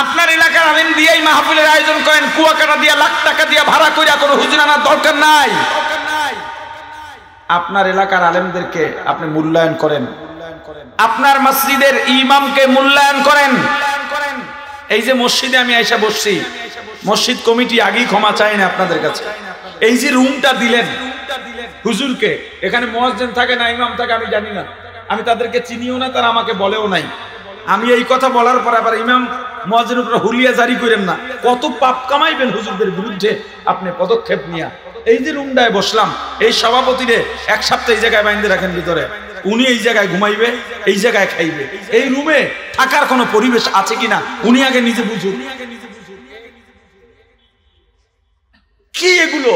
আপনার এলাকার আলেম দিয়েই মাহফিলের আয়োজন করেন, কুয়াকাটা দিয়া লাখ টাকা দিয়া ভাড়া কইরা কোনো হুজুর আনার দরকার নাই। আপনার এলাকার আলেমদেরকে আপনি মূল্যায়ন করেন, আপনার মসজিদের ইমামকে মূল্যায়ন করেন। এই যে মসজিদে আমি আইসা বসছি, মসজিদ কমিটি আগেই ক্ষমা চায় না আপনাদের কাছে। এই যে রুমটা দিলেন হুজুরকে, এখানে মুয়াজ্জিন থাকে না ইমাম থাকে আমি জানি না, আমি তাদেরকে চিনিও না, তারা আমাকে বলেও নাই। আমি এই কথা বলার পর আবার ইমাম মুয়াজ্জিনের উপর হুলিয়া জারি করেন না, কত পাপ কামাইবেন হুজুরদের বিরুদ্ধে আপনি পদক্ষেপ নিয়া। এই যে রুমটায় বসলাম, এই সভাপতিরে এক সপ্তাহ এই জায়গায় বাইন্ধে রাখেন ভিতরে, উনি এই জায়গায় ঘুমাইবে, এই জায়গায় খাইবে। এই রুমে থাকার কোনো পরিবেশ আছে কিনা উনি আগে নিজে বুঝুন। কি এগুলো?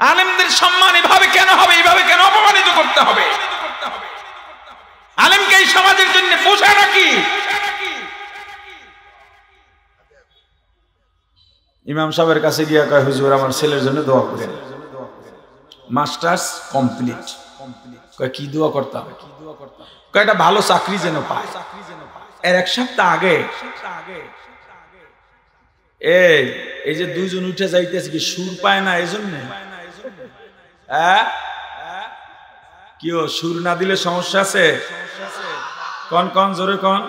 আলেমদের সম্মান এভাবে কেন হবে? এইভাবে কেন অপমানিত করতে হবে? আলেমকে এই সমাজের জন্য পোষা নাকি? ইমাম সাহেবের কাছে গিয়া কয়, হুজুর আমার ছেলের জন্য দোয়া করেন, মাস্টার্স কমপ্লিট। কয় কি দোয়া করতে হবে? কয় একটা ভালো চাকরি যেন পায়। এর এক সপ্তাহ আগে এই যে দুইজন উঠে যাইতেছে, কি সুর পায় না এই জন্য? কি সুর না দিলে সমস্যা আছে? কন কন জোরে কন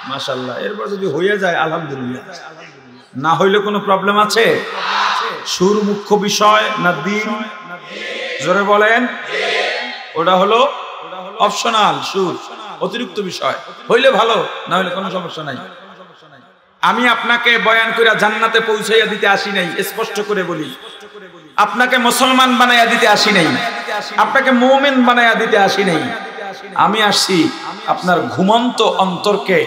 মাশাআল্লাহ। এরপর যদি হয়ে যায় আলহামদুলিল্লাহ, না হইলে কোনো প্রবলেম আছে? সুর মুখ্য বিষয় না দিন? জোরে বলেন। ওটা হলো অপশনাল, সুর অতিরিক্ত বিষয়, হইলে ভালো, না হইলে কোনো সমস্যা নাই। আমি আপনাকে বয়ান করে জান্নাতে পৌঁছাইয়া দিতে আসি নাই, স্পষ্ট করে বলি। আপনাকে মুসলমান বানাইয়া দিতে আসি নাই, আপনাকে মুমিন বানাইয়া দিতে আসি নাই। আমি আসছি আপনার ঘুমন্ত অন্তরকে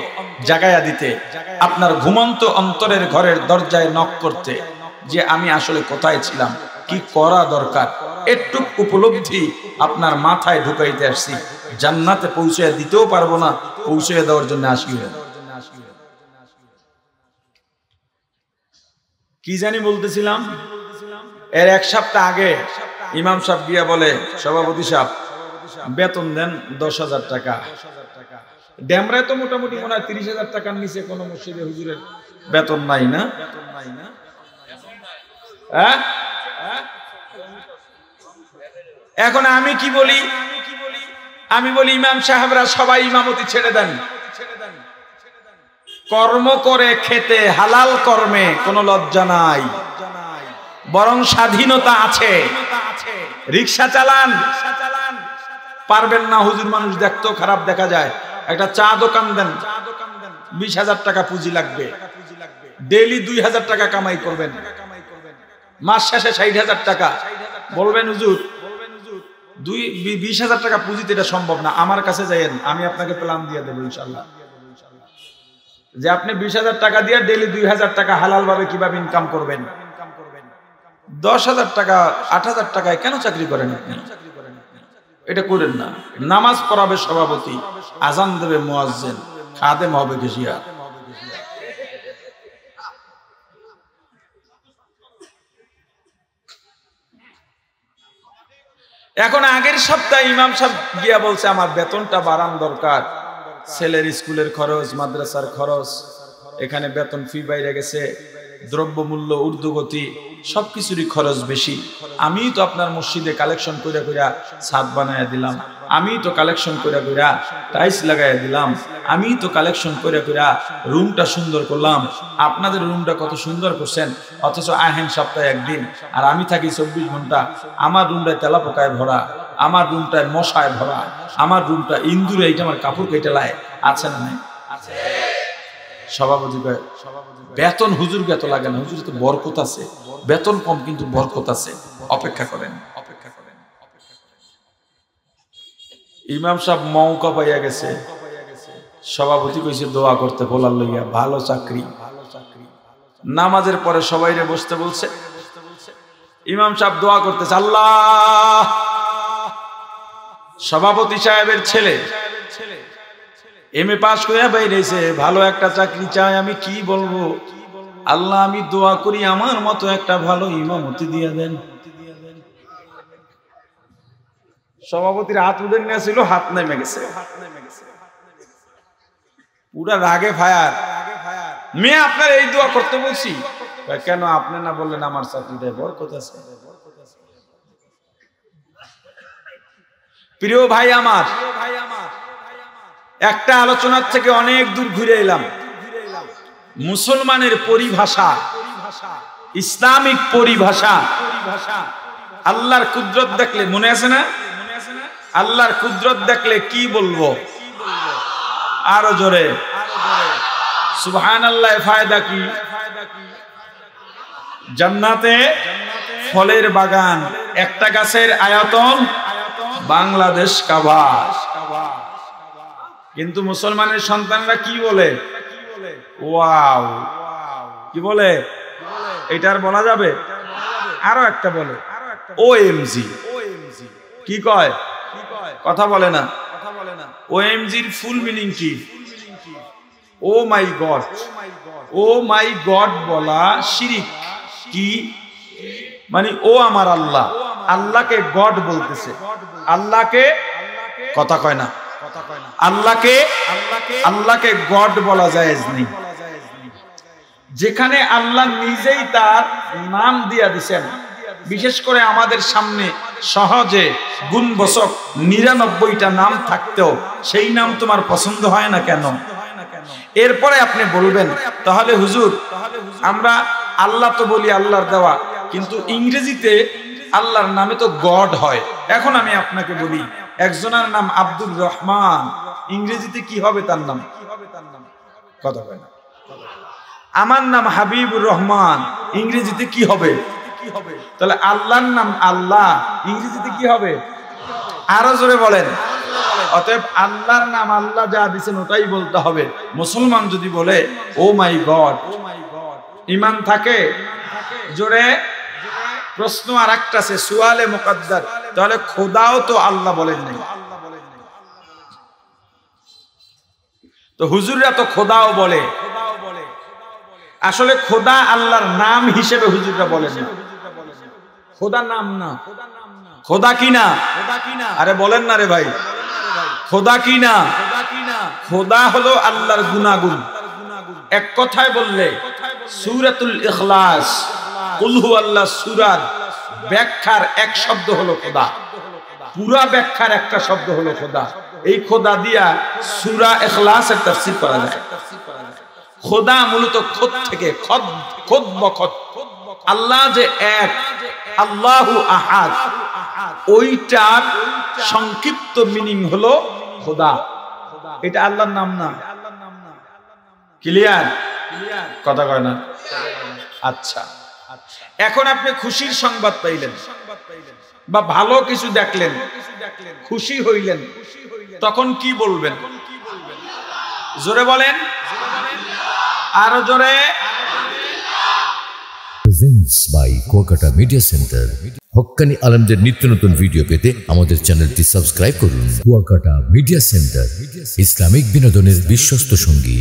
জাগাইয়া দিতে, আপনার ঘুমন্ত অন্তরের ঘরের দরজায় নক করতে, যে আমি আসলে কোথায় ছিলাম, কি করা দরকার, একটু উপলব্ধি আপনার মাথায় ঢুকাইতে আসছি। জান্নাতে পৌঁছাইয়া দিতেও পারবো না, পৌঁছাইয়া দেওয়ার জন্য আসিও। কি জানি বলতেছিলাম? এর এক সপ্তাহ আগে ইমাম সাহেব গিয়া বলে, সভাপতি সাহেব বেতন দেন 10,000 টাকা। ড্যামরায় তো মোটামুটি মনে হয় 30,000 টাকার নিচে কোন মসজিদে হুজুরের বেতন নাই না? এখন আমি কি বলি? আমি বলি ইমাম সাহেবরা সবাই ইমামতি ছেড়ে দেন, কর্ম করে খেতে, হালাল কর্মে কোনো লজ্জা নাই, বরং স্বাধীনতা আছে। রিক্সা চালান, পারবেন না হুজুর, মানুষ দেখতেও খারাপ দেখা যায়। একটা চা দোকান দেন, 20,000 টাকা পুঁজি লাগবে, ডেইলি 2,000 টাকা কামাই করবেন, মাস শেষে 60,000 টাকা। বলবেন হুজুর 20,000 টাকা পুঁজিতে এটা সম্ভব না, আমার কাছে যাইয়েন, আমি আপনাকে প্ল্যান দিয়ে দেবো ইনশাল্লাহ, যে আপনি 20,000 টাকা দিয়ে ডেইলি 2,000 টাকা হালাল ভাবে কিভাবে ইনকাম করবেন। 10,000 টাকা 8,000 টাকায় কেন চাকরি করেন আপনি? এটা করেন না। নামাজ পড়াবে সভাপতি, আজান দেবে মুয়াজ্জিন, খাদেম হবে কেশিয়ার। এখন আগের সপ্তাহে ইমাম সাহেব গিয়া বলছে আমার বেতনটা বাড়ান দরকার, ছেলের স্কুলের খরচ, মাদ্রাসার খরচ, এখানে বেতন ফি বাইরে গেছে, দ্রব্যমূল্য ঊর্ধ্বগতি, সবকিছুরই খরচ বেশি। আমি তো আপনার মসজিদে কালেকশন কইরা কইরা ছাদ বানাইয়া দিলাম, আমি তো কালেকশন কইরা কইরা টাইলস লাগাইয়া দিলাম, আমি তো কালেকশন কইরা কইরা রুমটা সুন্দর করলাম। আপনাদের রুমটা কত সুন্দর করছেন, অথচ আহেন সপ্তাহে একদিন, আর আমি থাকি 24 ঘন্টা। আমার রুমটায় তেলাপোকায় ভরা, আমার রুমটায় মশায় ভরা, আমার রুমটা ইন্দুরে, এইটা আমার কাপড় কেটে লায়, আছে না নাই? সভাপতি কয় বেতন হুজুর এত লাগে না, হুজুর তো বরকত আছে, বেতন কম কিন্তু বরকত আছে, অপেক্ষা করেন, অপেক্ষা করেন। ইমাম সাহেব মৌকা পাইয়া গেছে, সভাপতি কইছে দোয়া করতে বলার লইয়া, ভালো চাকরি। নামাজের পরে সবাইরে বসতে বলছে, ইমাম সাহেব দোয়া করতেছে, আল্লাহ সভাপতি সাহেবের ছেলে এমএ পাস করে বাইরেছে, ভালো একটা চাকরি চাই, আমি কি বলবো আল্লাহ, আমি দোয়া করি আমার মতো একটা ভালো ইমামতি দিয়ে দেন। সভাপতির হাত উঠে নিয়েছিল, হাত নেমে গেছে। পুরা রাগে ফায়ার। মেয়ে আপনার এই দোয়া করতে বলছি, কেন আপনি না বললেন আমার চাকরিটায় বরকত আছে? প্রিয় ভাই আমার, একটা আলোচনার থেকে অনেক দূর ঘুরে এলাম। মুসলমানের পরিভাষা, ইসলামিক পরিভাষা, আল্লাহর কুদরত দেখলে মনে আছে না? আল্লাহর কুদরত দেখলে কি বলবো? আরো জোরে সুবহানাল্লাহ। ফায়দা কি? জান্নাতে ফলের বাগান, একটা গাছের আয়তন বাংলাদেশ কাবা। কিন্তু মুসলমানের সন্তানরা কি বলে? ওয়াও, কি বলে? এটার বলা যাবে? আরো একটা বলে ওএমজি। কি কয়? কথা বলে না। ওএমজির ফুল মিনিং কি? ও মাই গড। ও মাই গড বলা শিরিক। কি মানে? ও আমার আল্লাহ, আল্লাহকে গড বলতেছে। আল্লাহকে কথা কয় না, আল্লাহকে গড বলা জায়েজ নেই। যেখানে আল্লাহ নিজেই তার নাম দিয়া দিছেন, বিশেষ করে আমাদের সামনে সহজে গুণবাচক 99টা নাম থাকতেও সেই নাম তোমার পছন্দ হয় না কেন? এরপরে আপনি বলবেন তাহলে হুজুর আমরা আল্লাহ তো বলি আল্লাহর দেওয়া, কিন্তু ইংরেজিতে আল্লাহর নামে তো গড হয়। এখন আমি আপনাকে বলি, একজনের নাম আব্দুর রহমান, ইংরেজিতে কি হবে তার নাম? কথা বলে না। আমার নাম হাবিবুর রহমান, ইংরেজিতে কি হবে? তাহলে আল্লাহর নাম আল্লাহ, ইংরেজিতে কি হবে? আরো জোরে বলেন। অতএব আল্লাহর নাম আল্লাহ যা দিয়েছেন ওটাই বলতে হবে। মুসলমান যদি বলে ও মাই গড, ঈমান থাকে? জোরে প্রশ্ন আর একটা আছে, সুয়ালে মুকদ্দার। তাহলে খোদাও তো আল্লাহ বলেন নাই, তো হুজুররা তো খোদাও বলে। আসলে খোদা আল্লাহর নাম হিসেবে হুজুররা বলেন না, খোদা নাম না। খোদা কি না? আরে বলেন না রে ভাই, খোদা কি না? খোদা হলো আল্লাহর গুনাগুন। এক কথায় বললে সূরাতুল ইখলাস, কুল হুয়াল্লাহ সূরার ব্যাখ্যার এক শব্দ হলো খোদা, পুরা ব্যাখ্যার একটা শব্দ হলো খোদা। এই খোদা দিয়া সূরা ইখলাসের তাফসীর করা যায়। খোদা মূলত খোদ থেকে, খোদ বখত, আল্লাহ যে এক, আল্লাহু আহাদ, ওইটার সংক্ষিপ্ত মিনিং হলো খোদা। এটা আল্লাহর নাম না। ক্লিয়ার? কথা কয় না। আচ্ছা, এখন আপনি খুশির সংবাদ পাইলেন বা ভালো কিছু দেখলেন, খুশি হইলেন, তখন কি বলবেন? জোরে বলেন, আরো জোরে। Presents by Kuakata media centre. হক্কানি আলেমদের নিত্য নতুন ভিডিও পেতে আমাদের চ্যানেলটি সাবস্ক্রাইব করুন। কুয়াকাটা মিডিয়া সেন্টার, ইসলামিক বিনোদনের বিশ্বস্ত সঙ্গী।